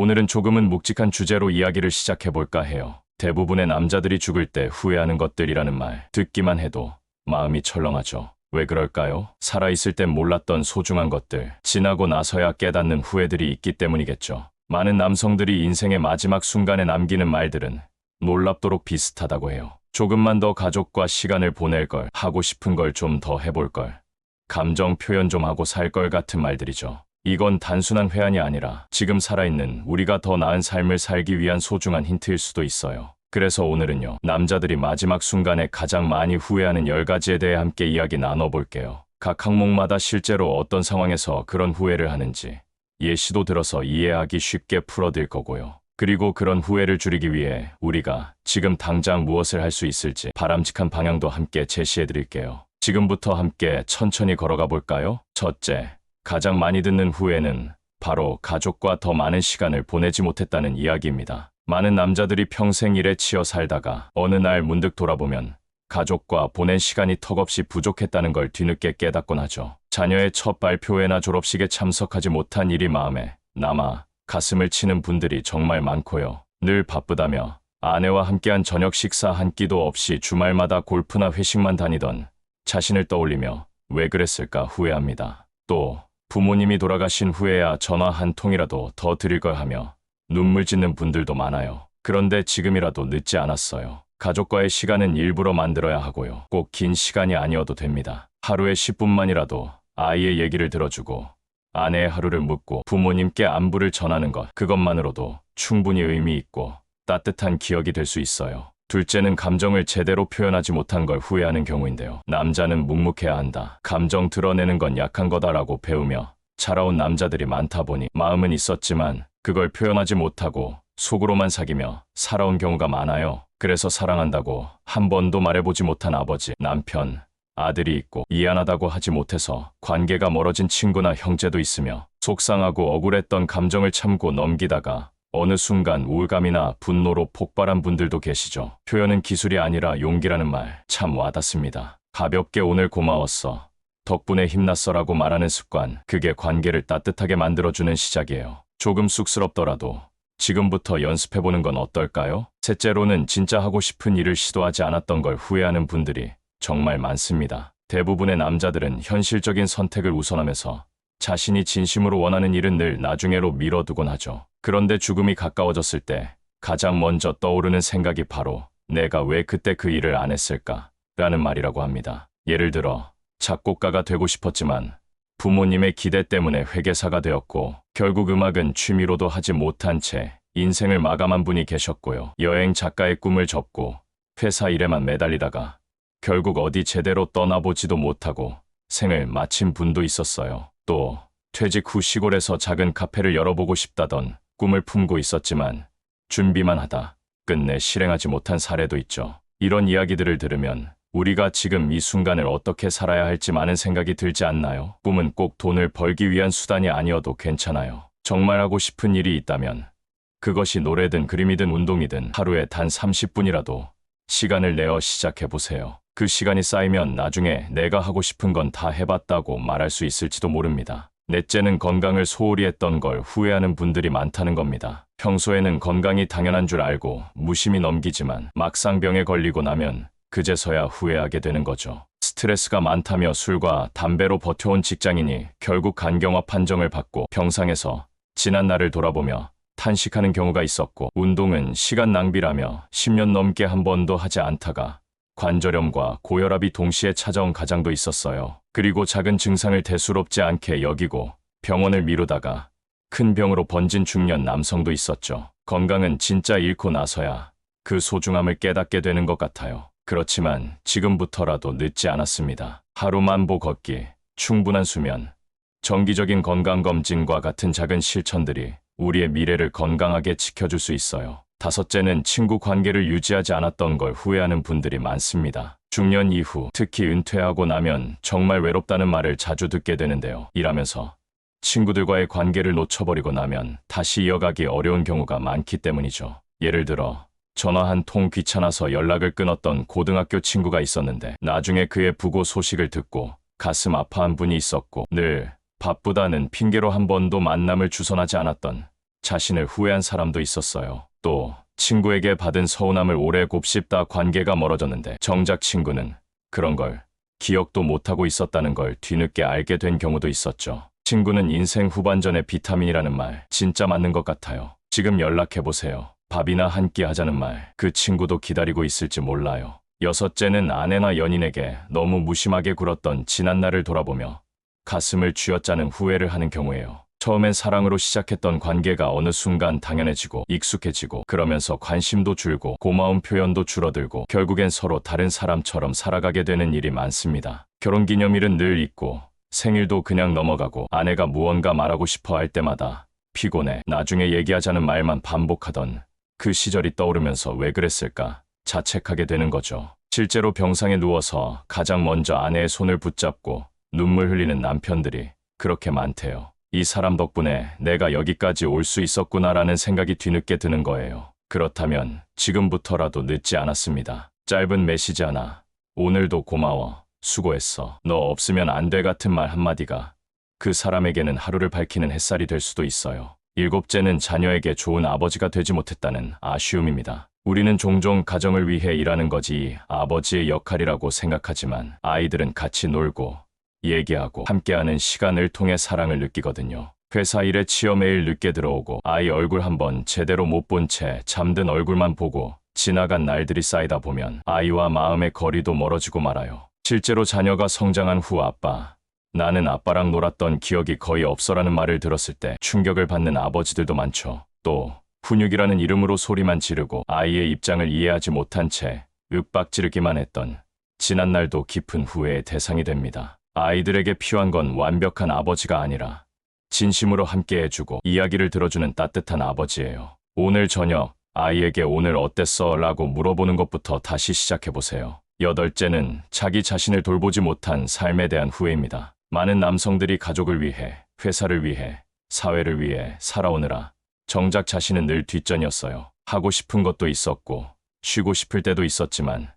오늘은 조금은 묵직한 주제로 이야기를 시작해볼까 해요. 대부분의 남자들이 죽을 때 후회하는 것들이라는 말, 듣기만 해도 마음이 철렁하죠. 왜 그럴까요? 살아있을 땐 몰랐던 소중한 것들, 지나고 나서야 깨닫는 후회들이 있기 때문이겠죠. 많은 남성들이 인생의 마지막 순간에 남기는 말들은 놀랍도록 비슷하다고 해요. 조금만 더 가족과 시간을 보낼 걸, 하고 싶은 걸 좀 더 해볼 걸, 감정 표현 좀 하고 살 걸 같은 말들이죠. 이건 단순한 회한이 아니라 지금 살아있는 우리가 더 나은 삶을 살기 위한 소중한 힌트일 수도 있어요. 그래서 오늘은요, 남자들이 마지막 순간에 가장 많이 후회하는 10가지에 대해 함께 이야기 나눠볼게요. 각 항목마다 실제로 어떤 상황에서 그런 후회를 하는지 예시도 들어서 이해하기 쉽게 풀어드릴 거고요. 그리고 그런 후회를 줄이기 위해 우리가 지금 당장 무엇을 할 수 있을지 바람직한 방향도 함께 제시해드릴게요. 지금부터 함께 천천히 걸어가 볼까요? 첫째, 가장 많이 듣는 후회는 바로 가족과 더 많은 시간을 보내지 못했다는 이야기입니다. 많은 남자들이 평생 일에 치여 살다가 어느 날 문득 돌아보면 가족과 보낸 시간이 턱없이 부족했다는 걸 뒤늦게 깨닫곤 하죠. 자녀의 첫 발표회나 졸업식에 참석하지 못한 일이 마음에 남아 가슴을 치는 분들이 정말 많고요. 늘 바쁘다며 아내와 함께한 저녁 식사 한 끼도 없이 주말마다 골프나 회식만 다니던 자신을 떠올리며 왜 그랬을까 후회합니다. 또 부모님이 돌아가신 후에야 전화 한 통이라도 더 드릴 걸 하며 눈물 짓는 분들도 많아요. 그런데 지금이라도 늦지 않았어요. 가족과의 시간은 일부러 만들어야 하고요. 꼭 긴 시간이 아니어도 됩니다. 하루에 10분만이라도 아이의 얘기를 들어주고 아내의 하루를 묻고 부모님께 안부를 전하는 것, 그것만으로도 충분히 의미 있고 따뜻한 기억이 될 수 있어요. 둘째는 감정을 제대로 표현하지 못한 걸 후회하는 경우인데요. 남자는 묵묵해야 한다, 감정 드러내는 건 약한 거다라고 배우며 자라온 남자들이 많다 보니 마음은 있었지만 그걸 표현하지 못하고 속으로만 사귀며 살아온 경우가 많아요. 그래서 사랑한다고 한 번도 말해보지 못한 아버지, 남편, 아들이 있고 미안하다고 하지 못해서 관계가 멀어진 친구나 형제도 있으며 속상하고 억울했던 감정을 참고 넘기다가 어느 순간 우울감이나 분노로 폭발한 분들도 계시죠. 표현은 기술이 아니라 용기라는 말 참 와닿습니다. 가볍게 오늘 고마웠어, 덕분에 힘났어라고 말하는 습관, 그게 관계를 따뜻하게 만들어주는 시작이에요. 조금 쑥스럽더라도 지금부터 연습해보는 건 어떨까요? 셋째로는 진짜 하고 싶은 일을 시도하지 않았던 걸 후회하는 분들이 정말 많습니다. 대부분의 남자들은 현실적인 선택을 우선하면서 자신이 진심으로 원하는 일은 늘 나중에로 미뤄두곤 하죠. 그런데 죽음이 가까워졌을 때 가장 먼저 떠오르는 생각이 바로 내가 왜 그때 그 일을 안 했을까? 라는 말이라고 합니다. 예를 들어 작곡가가 되고 싶었지만 부모님의 기대 때문에 회계사가 되었고 결국 음악은 취미로도 하지 못한 채 인생을 마감한 분이 계셨고요. 여행 작가의 꿈을 접고 회사 일에만 매달리다가 결국 어디 제대로 떠나보지도 못하고 생을 마친 분도 있었어요. 또 퇴직 후 시골에서 작은 카페를 열어보고 싶다던 꿈을 품고 있었지만 준비만 하다 끝내 실행하지 못한 사례도 있죠. 이런 이야기들을 들으면 우리가 지금 이 순간을 어떻게 살아야 할지 많은 생각이 들지 않나요? 꿈은 꼭 돈을 벌기 위한 수단이 아니어도 괜찮아요. 정말 하고 싶은 일이 있다면 그것이 노래든 그림이든 운동이든 하루에 단 30분이라도 시간을 내어 시작해보세요. 그 시간이 쌓이면 나중에 내가 하고 싶은 건 다 해봤다고 말할 수 있을지도 모릅니다. 넷째는 건강을 소홀히 했던 걸 후회하는 분들이 많다는 겁니다. 평소에는 건강이 당연한 줄 알고 무심히 넘기지만 막상 병에 걸리고 나면 그제서야 후회하게 되는 거죠. 스트레스가 많다며 술과 담배로 버텨온 직장인이 결국 간경화 판정을 받고 병상에서 지난 날을 돌아보며 탄식하는 경우가 있었고, 운동은 시간 낭비라며 10년 넘게 한 번도 하지 않다가 관절염과 고혈압이 동시에 찾아온 가장도 있었어요. 그리고 작은 증상을 대수롭지 않게 여기고 병원을 미루다가 큰 병으로 번진 중년 남성도 있었죠. 건강은 진짜 잃고 나서야 그 소중함을 깨닫게 되는 것 같아요. 그렇지만 지금부터라도 늦지 않았습니다. 하루 만보 걷기, 충분한 수면, 정기적인 건강검진과 같은 작은 실천들이 우리의 미래를 건강하게 지켜줄 수 있어요. 다섯째는 친구 관계를 유지하지 않았던 걸 후회하는 분들이 많습니다. 중년 이후, 특히 은퇴하고 나면 정말 외롭다는 말을 자주 듣게 되는데요. 일하면서 친구들과의 관계를 놓쳐버리고 나면 다시 이어가기 어려운 경우가 많기 때문이죠. 예를 들어 전화 한 통 귀찮아서 연락을 끊었던 고등학교 친구가 있었는데 나중에 그의 부고 소식을 듣고 가슴 아파한 분이 있었고, 늘 바쁘다는 핑계로 한 번도 만남을 주선하지 않았던 자신을 후회한 사람도 있었어요. 또 친구에게 받은 서운함을 오래 곱씹다 관계가 멀어졌는데 정작 친구는 그런 걸 기억도 못하고 있었다는 걸 뒤늦게 알게 된 경우도 있었죠. 친구는 인생 후반전의 비타민이라는 말 진짜 맞는 것 같아요. 지금 연락해보세요. 밥이나 한 끼 하자는 말 그 친구도 기다리고 있을지 몰라요. 여섯째는 아내나 연인에게 너무 무심하게 굴었던 지난날을 돌아보며 가슴을 쥐어짜는 후회를 하는 경우예요. 처음엔 사랑으로 시작했던 관계가 어느 순간 당연해지고 익숙해지고 그러면서 관심도 줄고 고마움 표현도 줄어들고 결국엔 서로 다른 사람처럼 살아가게 되는 일이 많습니다. 결혼기념일은 늘 있고 생일도 그냥 넘어가고 아내가 무언가 말하고 싶어 할 때마다 피곤해 나중에 얘기하자는 말만 반복하던 그 시절이 떠오르면서 왜 그랬을까 자책하게 되는 거죠. 실제로 병상에 누워서 가장 먼저 아내의 손을 붙잡고 눈물 흘리는 남편들이 그렇게 많대요. 이 사람 덕분에 내가 여기까지 올 수 있었구나라는 생각이 뒤늦게 드는 거예요. 그렇다면 지금부터라도 늦지 않았습니다. 짧은 메시지 하나, 오늘도 고마워, 수고했어, 너 없으면 안 돼 같은 말 한마디가 그 사람에게는 하루를 밝히는 햇살이 될 수도 있어요. 일곱째는 자녀에게 좋은 아버지가 되지 못했다는 아쉬움입니다. 우리는 종종 가정을 위해 일하는 거지 아버지의 역할이라고 생각하지만 아이들은 같이 놀고 얘기하고 함께하는 시간을 통해 사랑을 느끼거든요. 회사 일에 치여 매일 늦게 들어오고 아이 얼굴 한번 제대로 못 본 채 잠든 얼굴만 보고 지나간 날들이 쌓이다 보면 아이와 마음의 거리도 멀어지고 말아요. 실제로 자녀가 성장한 후 나는 아빠랑 놀았던 기억이 거의 없어라는 말을 들었을 때 충격을 받는 아버지들도 많죠. 또 훈육이라는 이름으로 소리만 지르고 아이의 입장을 이해하지 못한 채 윽박지르기만 했던 지난날도 깊은 후회의 대상이 됩니다. 아이들에게 필요한 건 완벽한 아버지가 아니라 진심으로 함께 해주고 이야기를 들어주는 따뜻한 아버지예요. 오늘 저녁 아이에게 오늘 어땠어? 라고 물어보는 것부터 다시 시작해보세요. 여덟째는 자기 자신을 돌보지 못한 삶에 대한 후회입니다. 많은 남성들이 가족을 위해, 회사를 위해, 사회를 위해 살아오느라 정작 자신은 늘 뒷전이었어요. 하고 싶은 것도 있었고 쉬고 싶을 때도 있었지만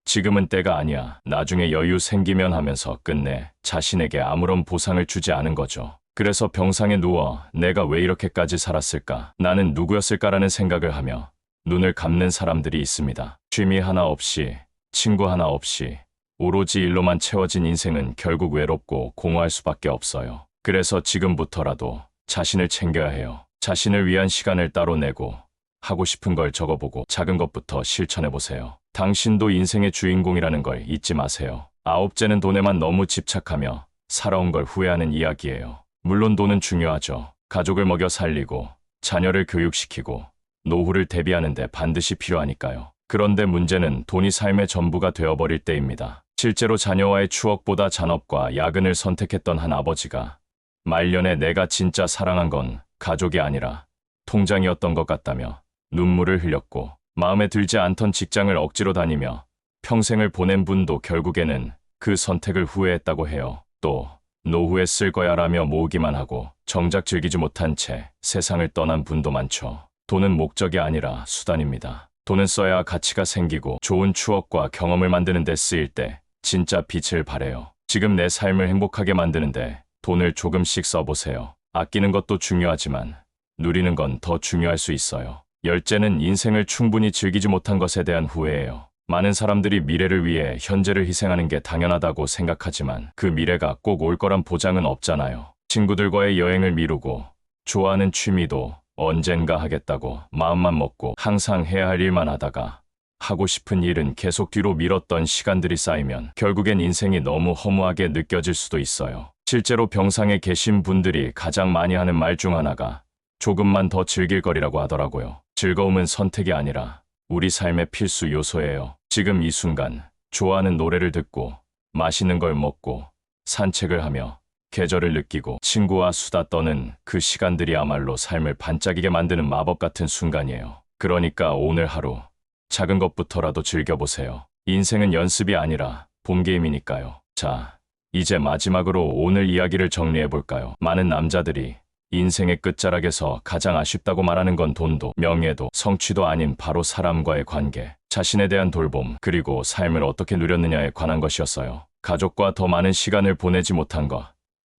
지금은 때가 아니야. 나중에 여유 생기면 하면서 끝내 자신에게 아무런 보상을 주지 않은 거죠. 그래서 병상에 누워 내가 왜 이렇게까지 살았을까? 나는 누구였을까라는 생각을 하며 눈을 감는 사람들이 있습니다. 취미 하나 없이, 친구 하나 없이 오로지 일로만 채워진 인생은 결국 외롭고 공허할 수밖에 없어요. 그래서 지금부터라도 자신을 챙겨야 해요. 자신을 위한 시간을 따로 내고 하고 싶은 걸 적어보고 작은 것부터 실천해보세요. 당신도 인생의 주인공이라는 걸 잊지 마세요. 아홉째는 돈에만 너무 집착하며 살아온 걸 후회하는 이야기예요. 물론 돈은 중요하죠. 가족을 먹여 살리고 자녀를 교육시키고 노후를 대비하는데 반드시 필요하니까요. 그런데 문제는 돈이 삶의 전부가 되어버릴 때입니다. 실제로 자녀와의 추억보다 잔업과 야근을 선택했던 한 아버지가 말년에 내가 진짜 사랑한 건 가족이 아니라 통장이었던 것 같다며 눈물을 흘렸고 마음에 들지 않던 직장을 억지로 다니며 평생을 보낸 분도 결국에는 그 선택을 후회했다고 해요. 또 노후에 쓸 거야라며 모으기만 하고 정작 즐기지 못한 채 세상을 떠난 분도 많죠. 돈은 목적이 아니라 수단입니다. 돈은 써야 가치가 생기고 좋은 추억과 경험을 만드는 데 쓰일 때 진짜 빛을 발해요. 지금 내 삶을 행복하게 만드는데 돈을 조금씩 써보세요. 아끼는 것도 중요하지만 누리는 건 더 중요할 수 있어요. 열째는 인생을 충분히 즐기지 못한 것에 대한 후회예요. 많은 사람들이 미래를 위해 현재를 희생하는 게 당연하다고 생각하지만 그 미래가 꼭 올 거란 보장은 없잖아요. 친구들과의 여행을 미루고 좋아하는 취미도 언젠가 하겠다고 마음만 먹고 항상 해야 할 일만 하다가 하고 싶은 일은 계속 뒤로 미뤘던 시간들이 쌓이면 결국엔 인생이 너무 허무하게 느껴질 수도 있어요. 실제로 병상에 계신 분들이 가장 많이 하는 말 중 하나가 조금만 더 즐길 거리라고 하더라고요. 즐거움은 선택이 아니라 우리 삶의 필수 요소예요. 지금 이 순간 좋아하는 노래를 듣고 맛있는 걸 먹고 산책을 하며 계절을 느끼고 친구와 수다 떠는 그 시간들이야말로 삶을 반짝이게 만드는 마법 같은 순간이에요. 그러니까 오늘 하루 작은 것부터라도 즐겨보세요. 인생은 연습이 아니라 본 게임이니까요. 자, 이제 마지막으로 오늘 이야기를 정리해볼까요? 많은 남자들이 인생의 끝자락에서 가장 아쉽다고 말하는 건 돈도 명예도 성취도 아닌 바로 사람과의 관계, 자신에 대한 돌봄, 그리고 삶을 어떻게 누렸느냐에 관한 것이었어요. 가족과 더 많은 시간을 보내지 못한 것,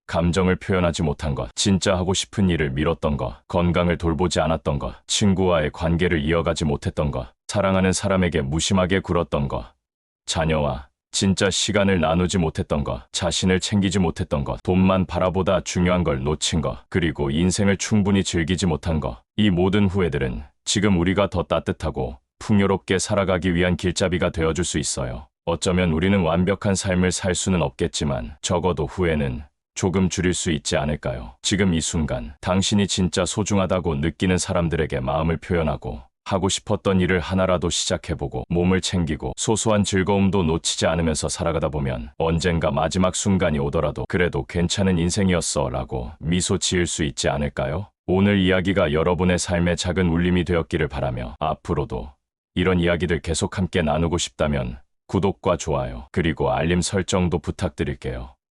감정을 표현하지 못한 것, 진짜 하고 싶은 일을 미뤘던 것, 건강을 돌보지 않았던 것, 친구와의 관계를 이어가지 못했던 것, 사랑하는 사람에게 무심하게 굴었던 것, 자녀와 진짜 시간을 나누지 못했던 것, 자신을 챙기지 못했던 것, 돈만 바라보다 중요한 걸 놓친 것, 그리고 인생을 충분히 즐기지 못한 것. 이 모든 후회들은 지금 우리가 더 따뜻하고 풍요롭게 살아가기 위한 길잡이가 되어줄 수 있어요. 어쩌면 우리는 완벽한 삶을 살 수는 없겠지만 적어도 후회는 조금 줄일 수 있지 않을까요? 지금 이 순간 당신이 진짜 소중하다고 느끼는 사람들에게 마음을 표현하고 하고 싶었던 일을 하나라도 시작해보고 몸을 챙기고 소소한 즐거움도 놓치지 않으면서 살아가다 보면 언젠가 마지막 순간이 오더라도 그래도 괜찮은 인생이었어 라고 미소 지을 수 있지 않을까요? 오늘 이야기가 여러분의 삶의 작은 울림이 되었기를 바라며 앞으로도 이런 이야기들 계속 함께 나누고 싶다면 구독과 좋아요 그리고 알림 설정도 부탁드릴게요.